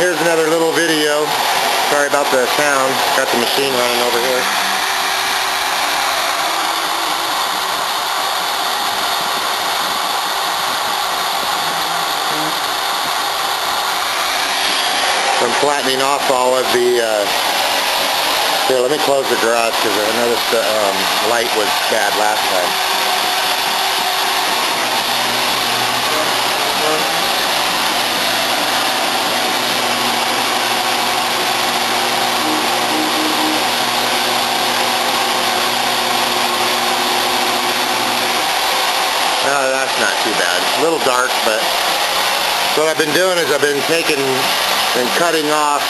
here's another little video. Sorry about the sound. Got the machine running over here. I'm flattening off all of the, here, let me close the garage because I noticed the light was bad last time. Oh, that's not too bad. A little dark, but what I've been doing is I've been taking and cutting off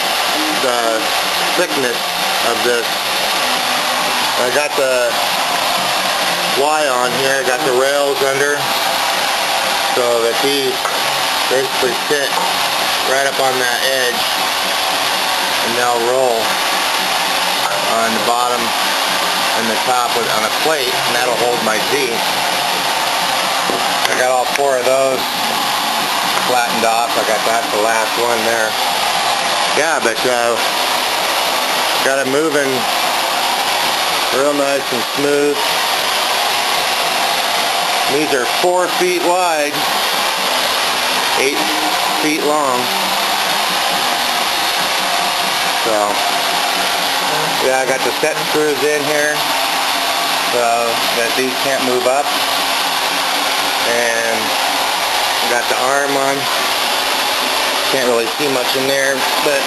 the thickness of this. I got the Y on here, I got the rails under, so that these basically sit right up on that edge, and they'll roll on the bottom and the top on a plate, and that'll hold my Z. I got all 4 of those flattened off. I got that's the last one there. Yeah, but got it moving real nice and smooth. These are 4 feet wide, 8 feet long. So yeah, I got the set screws in here so that these can't move up, and got the arm on. Can't really see much in there, but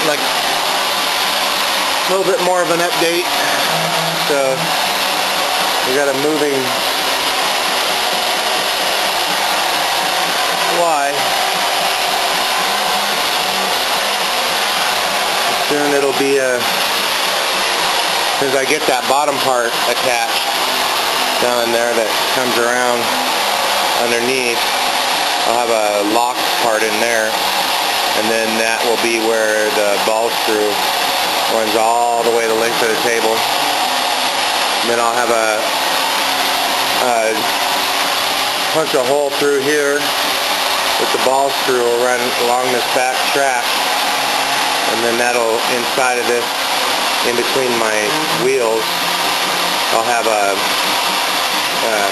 like a little bit more of an update. So we got a moving Y. Soon it'll be as soon as I get that bottom part attached down in there that comes around underneath, I'll have a lock part in there, and then that will be where the ball screw runs all the way the length of the table. And then I'll have a punch a hole through here with the ball screw will run along this back track, and then that'll, inside of this, in between my wheels, I'll have a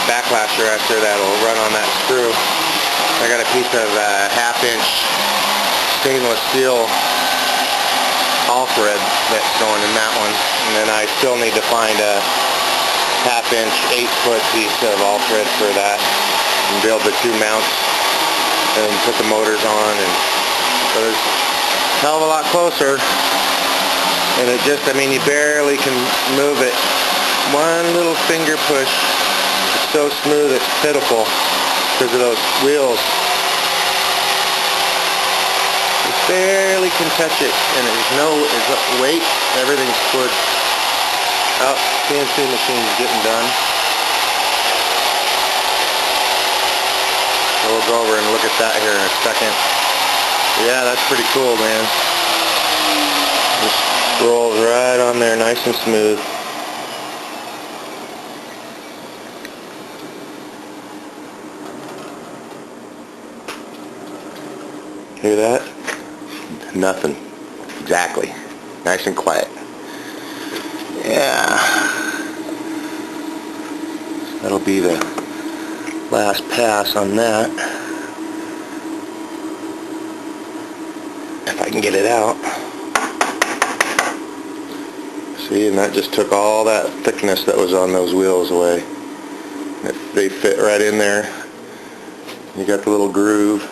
backlash arrestor that'll run on that screw. I got a piece of 1/2-inch stainless steel all thread that's going in that one, and then I still need to find a 1/2-inch 8-foot piece of all thread for that, and build the 2 mounts and put the motors on, and so it's a hell of a lot closer. And it just, I mean, you barely can move it. One little finger push. It's so smooth, it's pitiful because of those wheels. You barely can touch it, and there's no weight. Everything's good. Oh, CNC machine's getting done. So we'll go over and look at that here in a second. Yeah, that's pretty cool, man. Just rolls right on there, nice and smooth. Hear that? Nothing. Exactly. Nice and quiet. Yeah. That'll be the last pass on that. If I can get it out. See, and that just took all that thickness that was on those wheels away. They fit right in there. You got the little groove.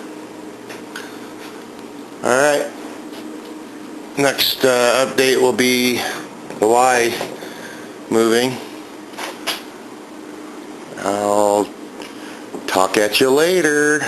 Alright, next update will be the Y moving. I'll talk at you later.